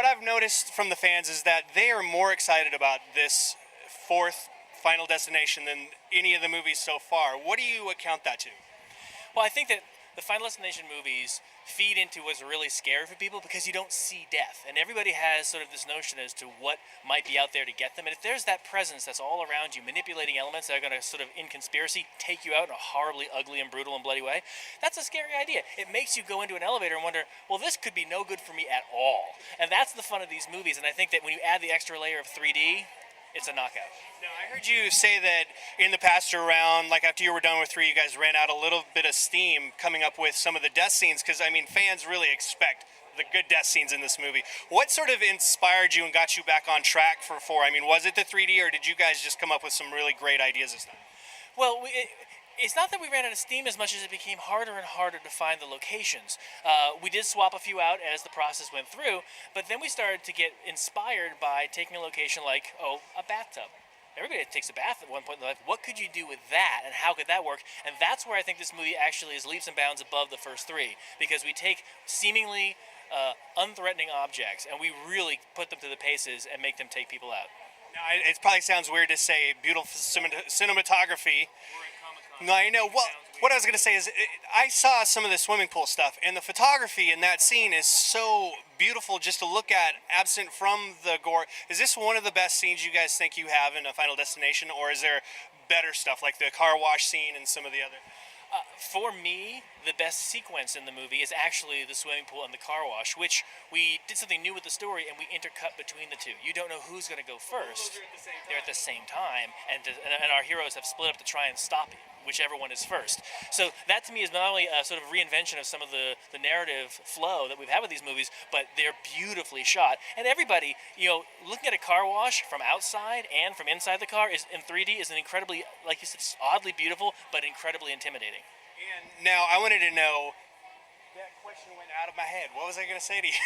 what I've noticed from the fans is that they are more excited about this fourth Final Destination than any of the movies so far. What do you account that to? Well, I think that the Final Destination movies feed into what's really scary for people because you don't see death. And everybody has sort of this notion as to what might be out there to get them. And if there's that presence that's all around you, manipulating elements that are going to sort of, in conspiracy, take you out in a horribly ugly and brutal and bloody way, that's a scary idea. It makes you go into an elevator and wonder, well, this could be no good for me at all. And that's the fun of these movies. And I think that when you add the extra layer of 3D, it's a knockout. Now, I heard you say that in the past around, like after you were done with 3, you guys ran out a little bit of steam coming up with some of the death scenes, because, I mean, fans really expect the good death scenes in this movie. What sort of inspired you and got you back on track for 4? I mean, was it the 3D, or did you guys just come up with some really great ideas this time? Well, it's not that we ran out of steam as much as it became harder and harder to find the locations. We did swap a few out as the process went through, but then we started to get inspired by taking a location like, a bathtub. Everybody takes a bath at one point in their life. What could you do with that, and how could that work? And that's where I think this movie actually is leaps and bounds above the first 3, because we take seemingly unthreatening objects and we really put them to the paces and make them take people out. Now, it probably sounds weird to say beautiful cinematography. No, I know. Well, what I was going to say is I saw some of the swimming pool stuff, and the photography in that scene is so beautiful just to look at, absent from the gore. Is this one of the best scenes you guys think you have in a Final Destination, or is there better stuff like the car wash scene and some of the other? For me, the best sequence in the movie is actually the swimming pool and the car wash, which we did something new with the story and we intercut between the two. You don't know who's going to go first. They're at the same time, and our heroes have split up to try and stop whichever one is first. So that to me is not only a sort of reinvention of some of the narrative flow that we've had with these movies, but they're beautifully shot. And everybody, looking at a car wash from outside and from inside the car is in 3D is an incredibly, like you said, oddly beautiful, but incredibly intimidating. And now I wanted to know, that question went out of my head. What was I going to say to you?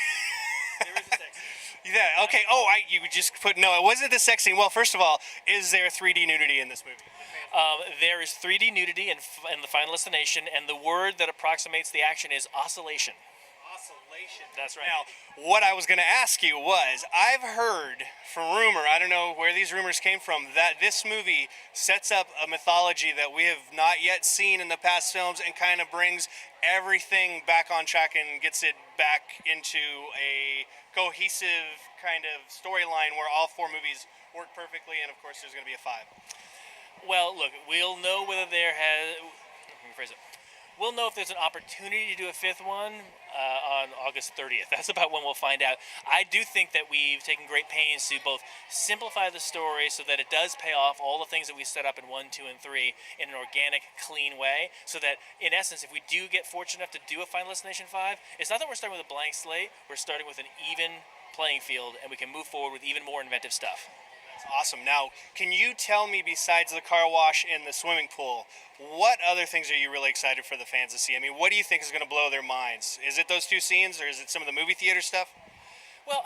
There is a sex scene. Yeah, okay. You just put, no, it wasn't the sex scene. Well, first of all, is there 3D nudity in this movie? There is 3D nudity in the Final Destination, and the word that approximates the action is oscillation. Oscillation. That's right. Now, what I was going to ask you was, I've heard from rumor, I don't know where these rumors came from, that this movie sets up a mythology that we have not yet seen in the past films and kind of brings everything back on track and gets it back into a cohesive kind of storyline where all 4 movies work perfectly, and of course there's going to be a 5. Well, look, we'll know whether let me rephrase it. We'll know if there's an opportunity to do a 5th one on August 30th. That's about when we'll find out. I do think that we've taken great pains to both simplify the story so that it does pay off all the things that we set up in 1, 2, and 3 in an organic, clean way, so that, in essence, if we do get fortunate enough to do a Final Destination 5, it's not that we're starting with a blank slate, we're starting with an even playing field, and we can move forward with even more inventive stuff. Awesome. Now, can you tell me, besides the car wash and the swimming pool, what other things are you really excited for the fans to see? I mean, what do you think is going to blow their minds? Is it those 2 scenes, or is it some of the movie theater stuff? Well,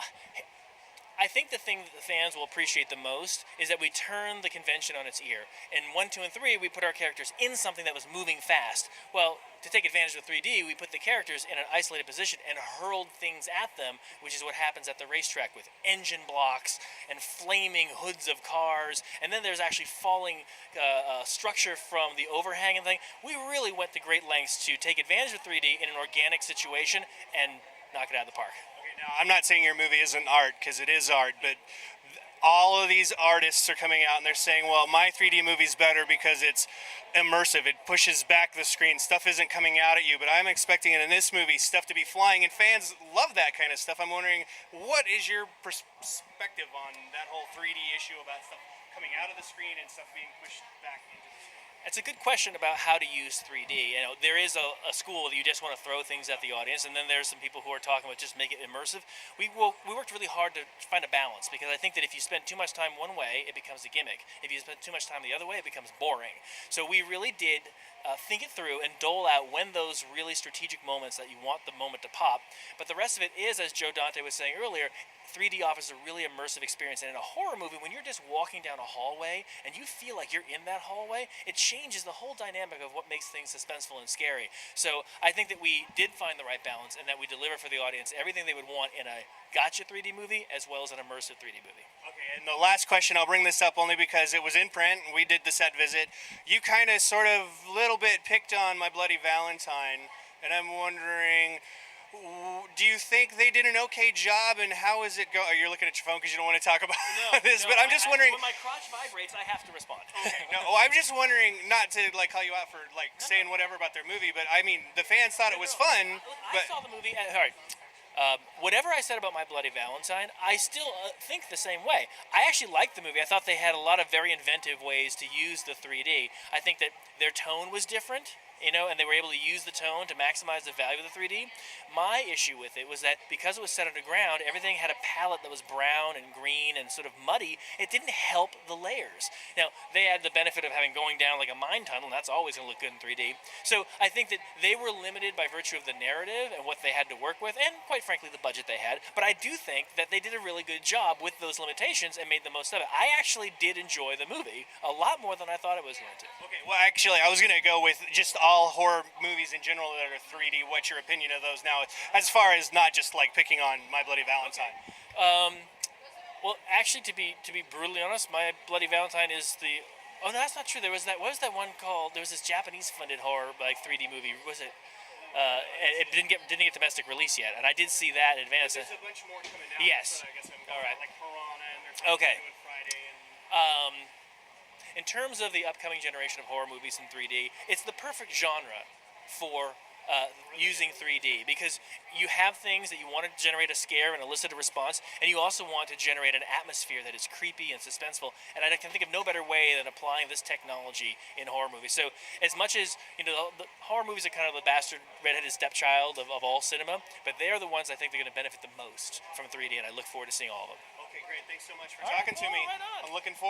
I think the thing that the fans will appreciate the most is that we turn the convention on its ear. In 1, 2, and 3, we put our characters in something that was moving fast. Well, to take advantage of 3D, we put the characters in an isolated position and hurled things at them, which is what happens at the racetrack with engine blocks and flaming hoods of cars, and then there's actually falling structure from the overhang and thing. We really went to great lengths to take advantage of 3D in an organic situation and knock it out of the park. Now, I'm not saying your movie isn't art, because it is art, but all of these artists are coming out and they're saying, well, my 3D movie's better because it's immersive. It pushes back the screen. Stuff isn't coming out at you, but I'm expecting it in this movie, stuff to be flying, and fans love that kind of stuff. I'm wondering, what is your perspective on that whole 3D issue about stuff coming out of the screen and stuff being pushed back into the screen? It's a good question about how to use 3D. There is a school that you just want to throw things at the audience, and then there's some people who are talking about just make it immersive. We worked really hard to find a balance, because I think that if you spend too much time one way, it becomes a gimmick. If you spend too much time the other way, it becomes boring. So we really did think it through and dole out when those really strategic moments that you want the moment to pop. But the rest of it is, as Joe Dante was saying earlier, 3D offers a really immersive experience. And in a horror movie, when you're just walking down a hallway and you feel like you're in that hallway, it changes the whole dynamic of what makes things suspenseful and scary. So I think that we did find the right balance and that we deliver for the audience everything they would want in a gotcha 3D movie as well as an immersive 3D movie. Okay, and the last question, I'll bring this up only because it was in print and we did the set visit. You kind of sort of little bit picked on My Bloody Valentine, and I'm wondering, do you think they did an okay job, and how is it go? Oh, you're looking at your phone because you don't want to talk about this, but I'm just wondering. When my crotch vibrates, I have to respond. Okay, no, I'm just wondering, not to like call you out for like saying whatever about their movie, but I mean, the fans thought it was fun. I saw the movie. All right. Whatever I said about My Bloody Valentine, I still think the same way. I actually liked the movie. I thought they had a lot of very inventive ways to use the 3D. I think that their tone was different, and they were able to use the tone to maximize the value of the 3D. My issue with it was that because it was set underground, everything had a palette that was brown and green and sort of muddy. It didn't help the layers. Now, they had the benefit of having going down like a mine tunnel, and that's always going to look good in 3D. So I think that they were limited by virtue of the narrative and what they had to work with, and quite frankly, the budget they had. But I do think that they did a really good job with those limitations and made the most of it. I actually did enjoy the movie a lot more than I thought it was going to. Okay, well, actually, I was going to go with just all horror movies in general that are 3D. What's your opinion of those now, as far as not just like picking on My Bloody Valentine? Well, actually, to be brutally honest, My Bloody Valentine is the. Oh no, that's not true. There was that. What was that one called? There was this Japanese-funded horror like 3D movie. Was it? It didn't get domestic release yet, and I did see that in advance. There's a bunch more coming out. Yes. I guess I'm All right. like Piranha, and they're Okay. doing Friday. In terms of the upcoming generation of horror movies in 3D, it's the perfect genre for using 3D because you have things that you want to generate a scare and elicit a response, and you also want to generate an atmosphere that is creepy and suspenseful. And I can think of no better way than applying this technology in horror movies. So, as much as the horror movies are kind of the bastard redheaded stepchild of all cinema, but they are the ones I think they're going to benefit the most from 3D, and I look forward to seeing all of them. Okay, great. Thanks so much for talking to me. Right on. I'm looking forward.